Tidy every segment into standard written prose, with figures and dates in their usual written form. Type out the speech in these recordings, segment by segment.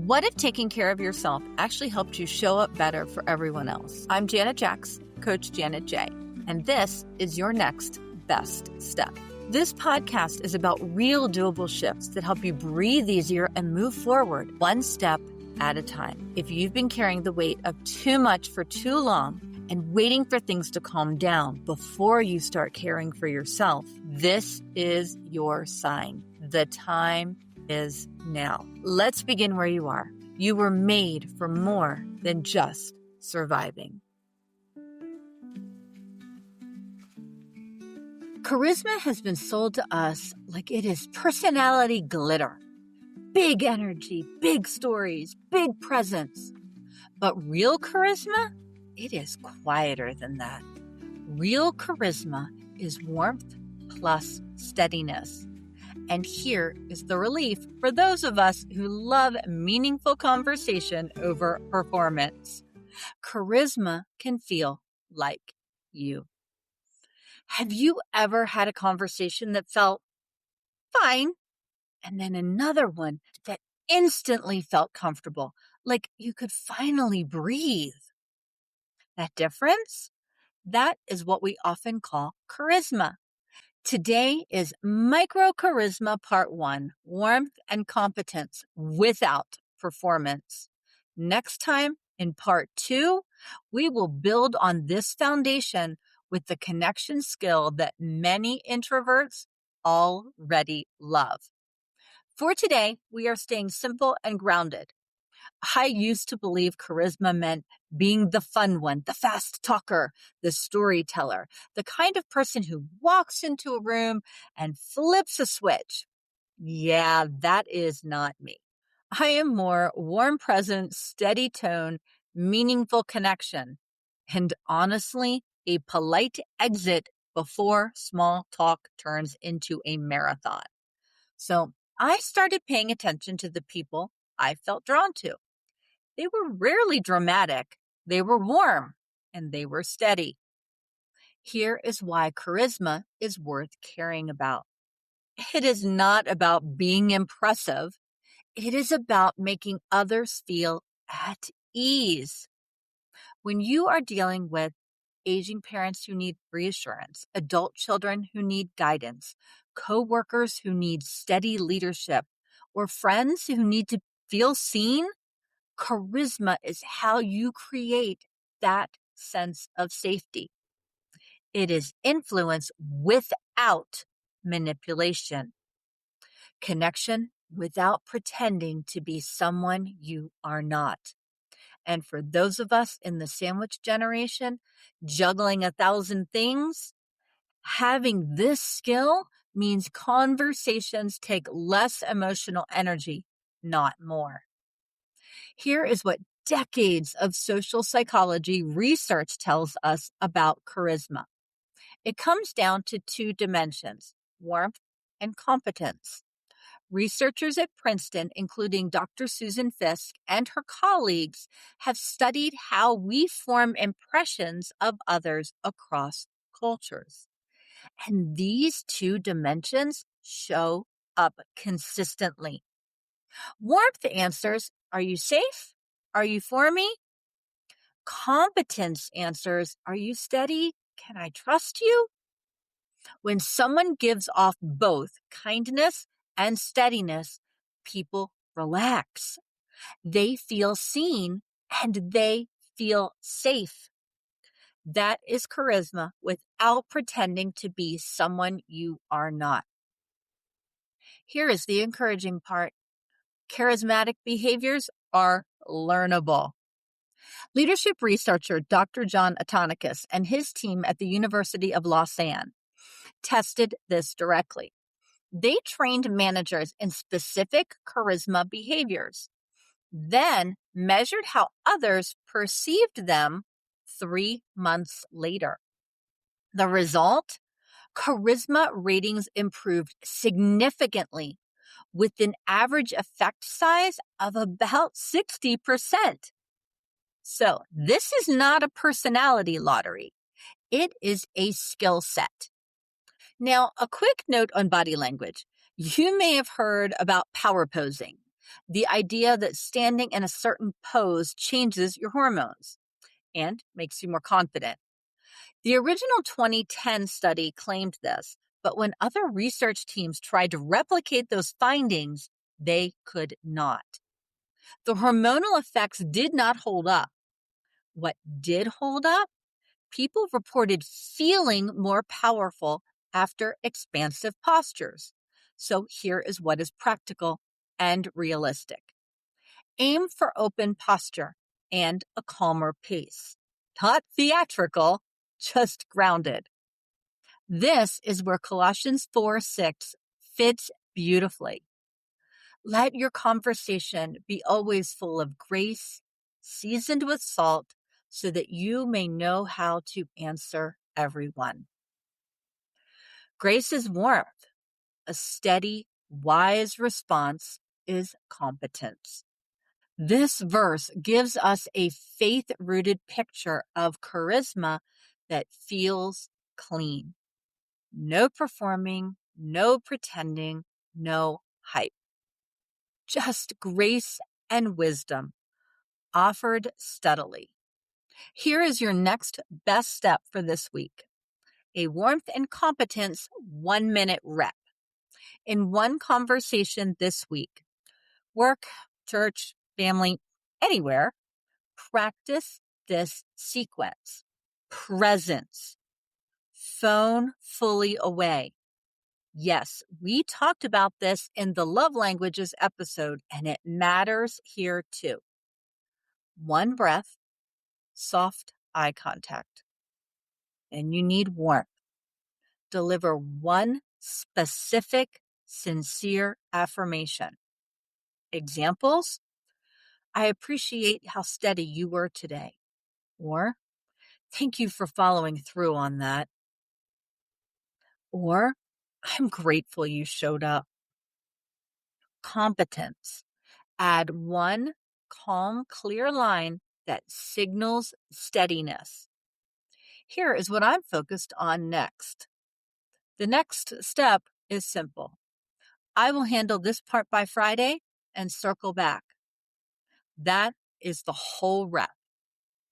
What if taking care of yourself actually helped you show up better for everyone else? I'm Janet Jacks, Coach Janet J, and this is your next best step. This podcast is about real doable shifts that help you breathe easier and move forward one step at a time. If you've been carrying the weight of too much for too long and waiting for things to calm down before you start caring for yourself, this is your sign. The time is now. Let's begin where you are. You were made for more than just surviving. Charisma has been sold to us like it is personality glitter. Big energy, big stories, big presence. But real charisma, it is quieter than that. Real charisma is warmth plus steadiness. And here is the relief for those of us who love meaningful conversation over performance. Charisma can feel like you. Have you ever had a conversation that felt fine, and then another one that instantly felt comfortable, like you could finally breathe? That difference? That is what we often call charisma. Today is Micro Charisma Part 1, Warmth and Competence Without Performance. Next time, in Part 2, we will build on this foundation with the connection skill that many introverts already love. For today, we are staying simple and grounded. I used to believe charisma meant being the fun one, the fast talker, the storyteller, the kind of person who walks into a room and flips a switch. Yeah, that is not me. I am more warm presence, steady tone, meaningful connection, and honestly, a polite exit before small talk turns into a marathon. So I started paying attention to the people I felt drawn to. They were rarely dramatic, they were warm, and they were steady. Here is why charisma is worth caring about. It is not about being impressive. It is about making others feel at ease. When you are dealing with aging parents who need reassurance, adult children who need guidance, coworkers who need steady leadership, or friends who need to feel seen, charisma is how you create that sense of safety. It is influence without manipulation. Connection without pretending to be someone you are not. And for those of us in the sandwich generation, juggling 1,000 things, having this skill means conversations take less emotional energy, not more. Here is what decades of social psychology research tells us about charisma. It comes down to two dimensions, warmth and competence. Researchers at Princeton, including Dr. Susan Fisk and her colleagues, have studied how we form impressions of others across cultures. And these two dimensions show up consistently. Warmth answers, are you safe? Are you for me? Competence answers, are you steady? Can I trust you? When someone gives off both kindness and steadiness, people relax. They feel seen and they feel safe. That is charisma without pretending to be someone you are not. Here is the encouraging part. Charismatic behaviors are learnable. Leadership researcher Dr. John Autonicus and his team at the University of Lausanne tested this directly. They trained managers in specific charisma behaviors, then measured how others perceived them 3 months later. The result? Charisma ratings improved significantly with an average effect size of about 60%. So this is not a personality lottery. It is a skill set. Now, a quick note on body language. You may have heard about power posing. the idea that standing in a certain pose changes your hormones and makes you more confident. The original 2010 study claimed this, but when other research teams tried to replicate those findings, they could not. The hormonal effects did not hold up. What did hold up? People reported feeling more powerful after expansive postures. So here is what is practical and realistic. Aim for open posture and a calmer pace. Not theatrical, just grounded. This is where Colossians 4:6 fits beautifully. Let your conversation be always full of grace, seasoned with salt, so that you may know how to answer everyone. Grace is warmth. A steady, wise response is competence. This verse gives us a faith-rooted picture of charisma that feels clean. No performing, no pretending, no hype. Just grace and wisdom offered steadily. Here is your next best step for this week. A warmth and competence 1-minute rep. In one conversation this week, work, church, family, anywhere, practice this sequence. Presence. Phone fully away. Yes, we talked about this in the Love Languages episode, and it matters here too. 1 breath, soft eye contact. And you need warmth. Deliver 1 specific, sincere affirmation. Examples: I appreciate how steady you were today. Or, thank you for following through on that. Or, I'm grateful you showed up. Competence. Add 1 calm, clear line that signals steadiness. Here is what I'm focused on next. The next step is simple. I will handle this part by Friday and circle back. That is the whole rep.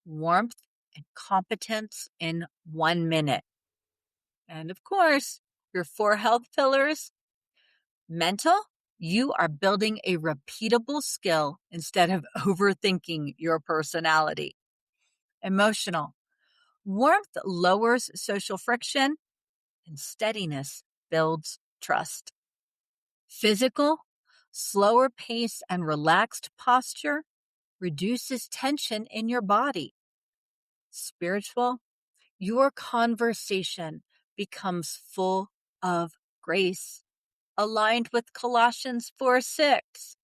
Warmth and competence in 1 minute. And of course, your 4 health pillars. Mental, you are building a repeatable skill instead of overthinking your personality. Emotional, warmth lowers social friction and steadiness builds trust. Physical, slower pace and relaxed posture reduces tension in your body. Spiritual, your conversation becomes full of grace, aligned with Colossians 4:6.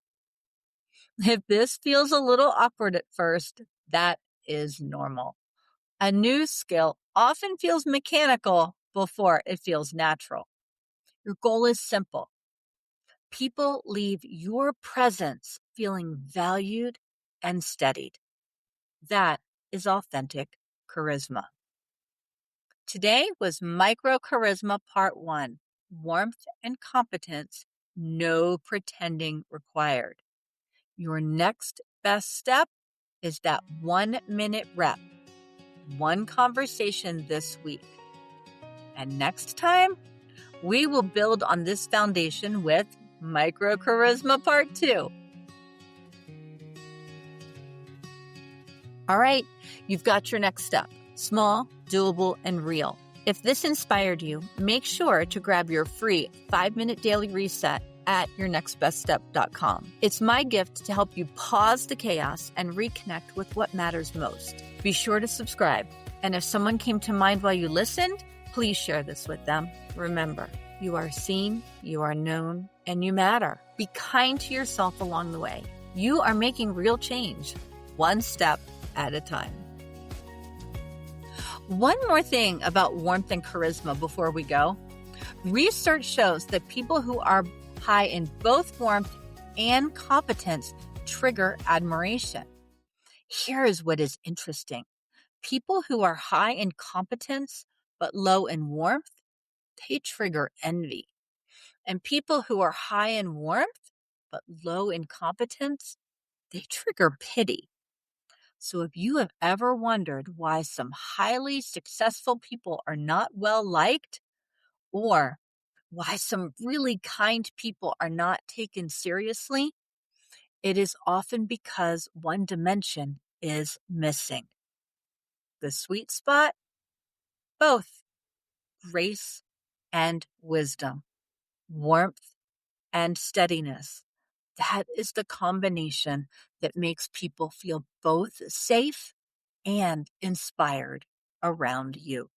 If this feels a little awkward at first, that is normal. A new skill often feels mechanical before it feels natural. Your goal is simple. People leave your presence feeling valued and steadied. That is authentic charisma. Today was Micro Charisma Part 1, Warmth and Competence, No Pretending Required. Your next best step is that 1-minute rep, 1 conversation this week. And next time, we will build on this foundation with Micro Charisma Part 2. All right, you've got your next step. Small, doable, and real. If this inspired you, make sure to grab your free 5-minute daily reset at yournextbeststep.com. It's my gift to help you pause the chaos and reconnect with what matters most. Be sure to subscribe. And if someone came to mind while you listened, please share this with them. Remember, you are seen, you are known, and you matter. Be kind to yourself along the way. You are making real change, 1 step at a time. One more thing about warmth and charisma before we go. Research shows that people who are high in both warmth and competence trigger admiration. Here is what is interesting. People who are high in competence but low in warmth, they trigger envy. And people who are high in warmth but low in competence, they trigger pity. So if you have ever wondered why some highly successful people are not well liked, or why some really kind people are not taken seriously, it is often because one dimension is missing. The sweet spot? Both grace and wisdom, warmth and steadiness. That is the combination that makes people feel both safe and inspired around you.